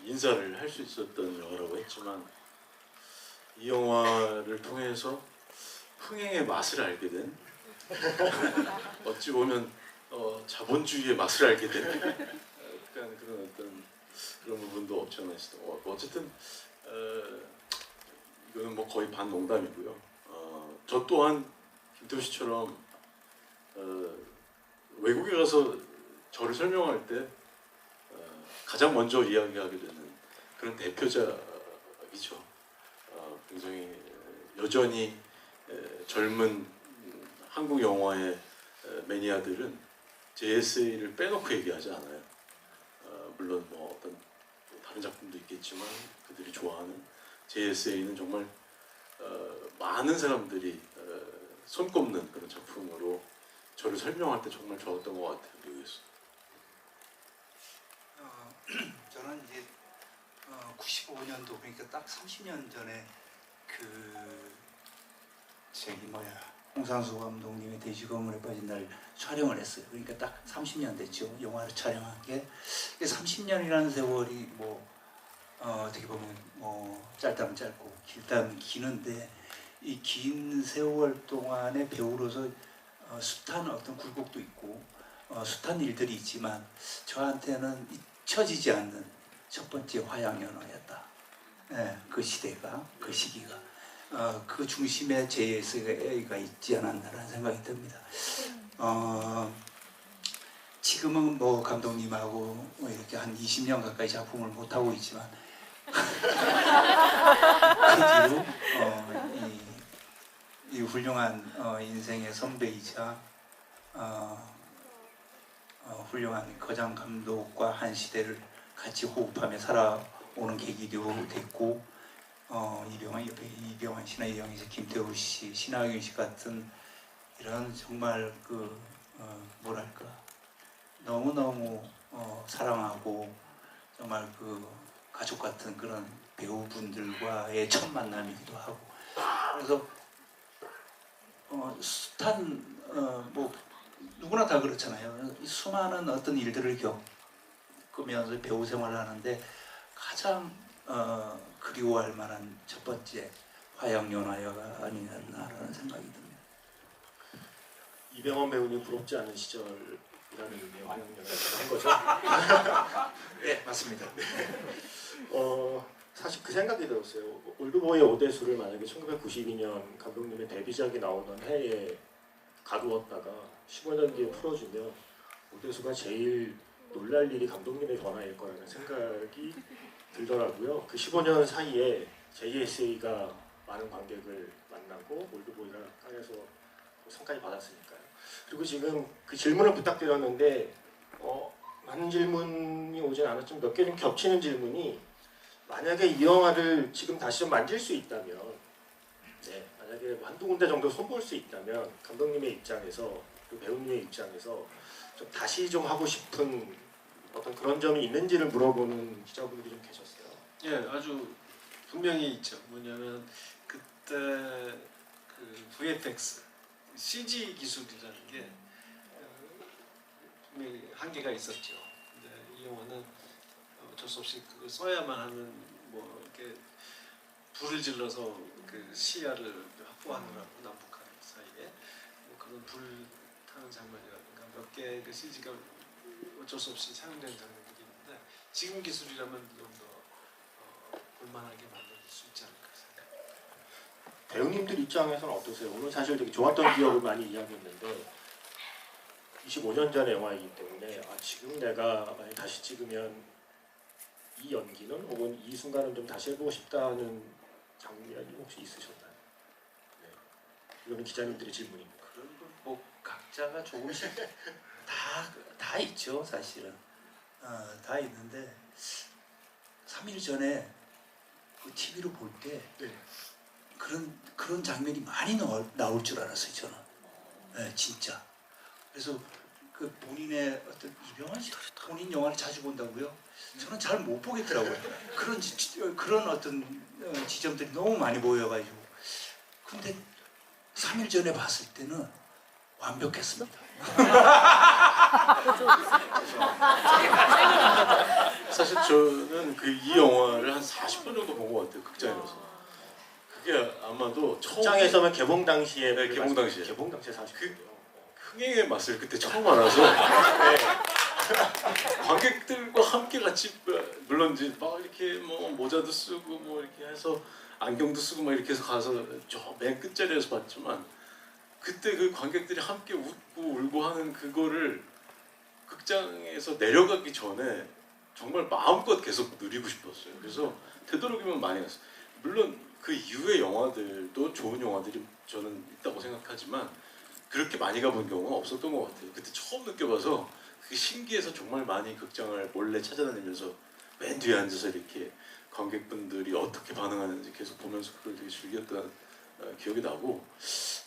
인사를 할 수 있었던 영화라고 했지만 이 영화를 통해서 흥행의 맛을 알게 된 어찌 보면 자본주의의 맛을 알게 된 약간 그런 어떤 그런 부분도 없지 않아 있어. 어쨌든 이거는 뭐 거의 반농담이고요. 저 또한 김태우 씨처럼 외국에 가서 저를 설명할 때 가장 먼저 이야기하게 되는 그런 대표작이죠. 굉장히 여전히 젊은 한국 영화의 매니아들은 JSA를 빼놓고 얘기하지 않아요. 물론 뭐 어떤 다른 작품도 있겠지만 그들이 좋아하는 JSA는 정말 많은 사람들이 손꼽는 그런 작품으로 저를 설명할 때 정말 좋았던 것 같아요. 미국에서. 저는 이제 95년도 그러니까 딱 30년 전에 그 저기 홍상수 감독님의 돼지 거물에 빠진 날 촬영을 했어요. 그러니까 딱 30년 됐죠. 영화를 촬영한 게 30년이라는 세월이 뭐 어떻게 보면 뭐 짧다면 짧고 길다면 기는데 이 긴 세월 동안의 배우로서 숱한 어떤 굴곡도 있고 숱한 일들이 있지만 저한테는 잊혀지지 않는 첫 번째 화양연화였다. 네, 그 시대가 그 시기가 그 중심에 JSA가 있지 않았나라는 생각이 듭니다. 지금은 뭐 감독님하고 뭐 이렇게 한 20년 가까이 작품을 못 하고 있지만 그 뒤로 이 훌륭한 인생의 선배이자 훌륭한 거장 감독과 한 시대를 같이 호흡하며 살아오는 계기도 됐고 이병환 씨나 이영희 씨, 김태우 씨, 신하균 씨 같은 이런 정말 그 뭐랄까 너무너무 사랑하고 정말 그 가족 같은 그런 배우분들과의 첫 만남이기도 하고 그래서 숱한 뭐 누구나 다 그렇잖아요. 수많은 어떤 일들을 겪으면서 배우 생활을 하는데 가장 그리워할 만한 첫 번째 화양연화가 아니었나라는 생각이 듭니다. 이병헌 배우님 부럽지 않은 시절이라는 의미의 화양연화를 한 거죠? 네, 맞습니다. 사실 그 생각이 들었어요. 올드보이의 오대수를 만약에 1992년 감독님의 데뷔작이 나오던 해에 가두었다가 15년 뒤에 풀어주면 오대수가 제일 놀랄 일이 감독님의 변화일 거라는 생각이 들더라고요. 그 15년 사이에 JSA가 많은 관객을 만나고 올드보이가 칸에서 상까지 받았으니까요. 그리고 지금 그 질문을 부탁드렸는데 많은 질문이 오진 않았지만 몇 개 좀 겹치는 질문이 만약에 이 영화를 지금 다시 좀 만질 수 있다면 만약에 한두 군데 정도 손볼 수 있다면 감독님의 입장에서 그 배우님의 입장에서 좀 다시 좀 하고 싶은 어떤 그런 점이 있는지를 물어보는 기자분들이 좀 계셨어요. 예, 아주 분명히 있죠. 뭐냐면 그때 그 VFX, CG 기술이라는 게 분명히 한계가 있었죠. 근데 이 영화는 어쩔 수 없이 그걸 써야만 하는 뭐 이렇게 불을 질러서 그 시야를 확보하느라고 남북한 사이에 뭐 그런 불 타는 장면이라든가 몇 개 그 CG가 어쩔 수 없이 사용되는 장면들이 있는데 지금 기술이라면 좀 더 볼만하게 만들 수 있지 않을까 생각합니다. 배우님들 입장에서는 어떠세요? 오늘 사실 되게 좋았던 기억을 많이 이야기했는데 25년 전의 영화이기 때문에 지금 내가 만약 다시 찍으면 이 연기는 혹은 이 순간은 좀 다시 해보고 싶다는 장면이 혹시 있으셨나요? 이거는 기자님들의 질문입니다. 그런 뭐 각자가 조금씩 다 있죠 사실은. 다 있는데 3일 전에 그 TV로 볼 때 네. 그런 장면이 많이 나올 줄 알았어요 저는. 네, 진짜. 그래서 그 본인의 어떤 이병헌 씨 본인 영화를 자주 본다고요? 저는 잘 못 보겠더라고요. 그런 어떤 지점들이 너무 많이 보여가지고. 근데 3일 전에 봤을 때는 완벽했습니다. 사실 저는 이 영화를 한 40번 정도 본 것 같아요 극장에서. 그게 아마도 극장에서만 개봉 당시에 네, 개봉 당시에. 개봉 당시에 40분. 흥행의 맛을 그때 처음 알아서 관객들과 함께 같이 물론 이제 막 이렇게 뭐 모자도 쓰고 뭐 이렇게 해서 안경도 쓰고 막 이렇게 해서 가서 저 맨 끝자리에서 봤지만 그때 그 관객들이 함께 웃고 울고 하는 그거를 극장에서 내려가기 전에 정말 마음껏 계속 누리고 싶었어요. 그래서 되도록이면 많이 갔어요. 물론 그 이후의 영화들도 좋은 영화들이 저는 있다고 생각하지만 그렇게 많이 가본 경우는 없었던 것 같아요. 그때 처음 느껴봐서 그게 신기해서 정말 많이 극장을 몰래 찾아다니면서 맨 뒤에 앉아서 이렇게 관객분들이 어떻게 반응하는지 계속 보면서 그걸 되게 즐겼던 기억이 나고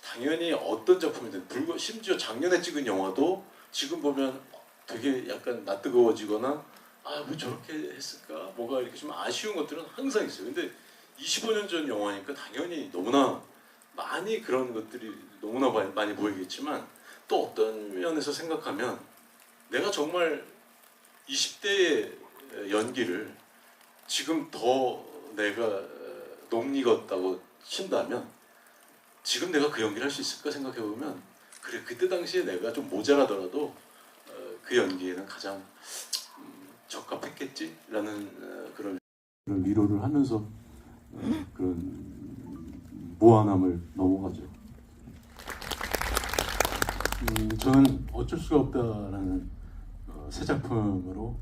당연히 어떤 작품이든 심지어 작년에 찍은 영화도 지금 보면 되게 약간 낯뜨거워지거나 아 왜 저렇게 했을까? 뭐가 이렇게 좀 아쉬운 것들은 항상 있어요. 근데 25년 전 영화니까 당연히 너무나 많이 그런 것들이 너무나 많이 보이겠지만 또 어떤 면에서 생각하면 내가 정말 20대의 연기를 지금 더 내가 녹익었다고 친다면 지금 내가 그 연기를 할 수 있을까 생각해보면 그래 그때 당시에 내가 좀 모자라더라도 그 연기에는 가장 적합했겠지라는 그런 위로를 하면서 그런 무한함을 넘어가죠. 저는 어쩔 수가 없다라는 새 작품으로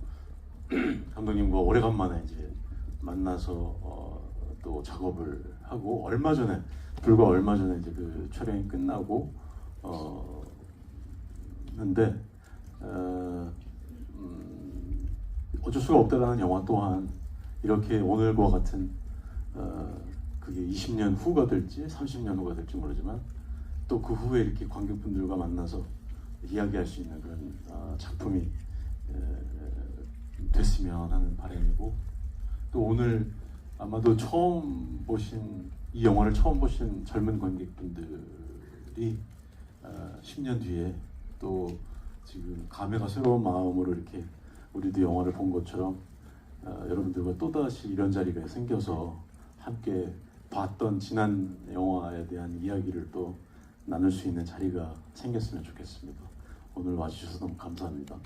감독님과 오래간만에 이제 만나서 또 작업을 하고 불과 얼마 전에 이제 그 촬영이 끝나고 했는데 어쩔 수가 없다라는 영화 또한 이렇게 오늘과 같은 그게 20년 후가 될지 30년 후가 될지 모르지만 또 그 후에 이렇게 관객분들과 만나서 이야기할 수 있는 그런 작품이 됐으면 하는 바람이고 또 오늘 아마도 이 영화를 처음 보신 젊은 관객분들이 10년 뒤에 또 지금 감회가 새로운 마음으로 이렇게 우리도 영화를 본 것처럼 여러분들과 또다시 이런 자리가 생겨서 함께 봤던 지난 영화에 대한 이야기를 또 나눌 수 있는 자리가 생겼으면 좋겠습니다. 오늘 와주셔서 너무 감사합니다.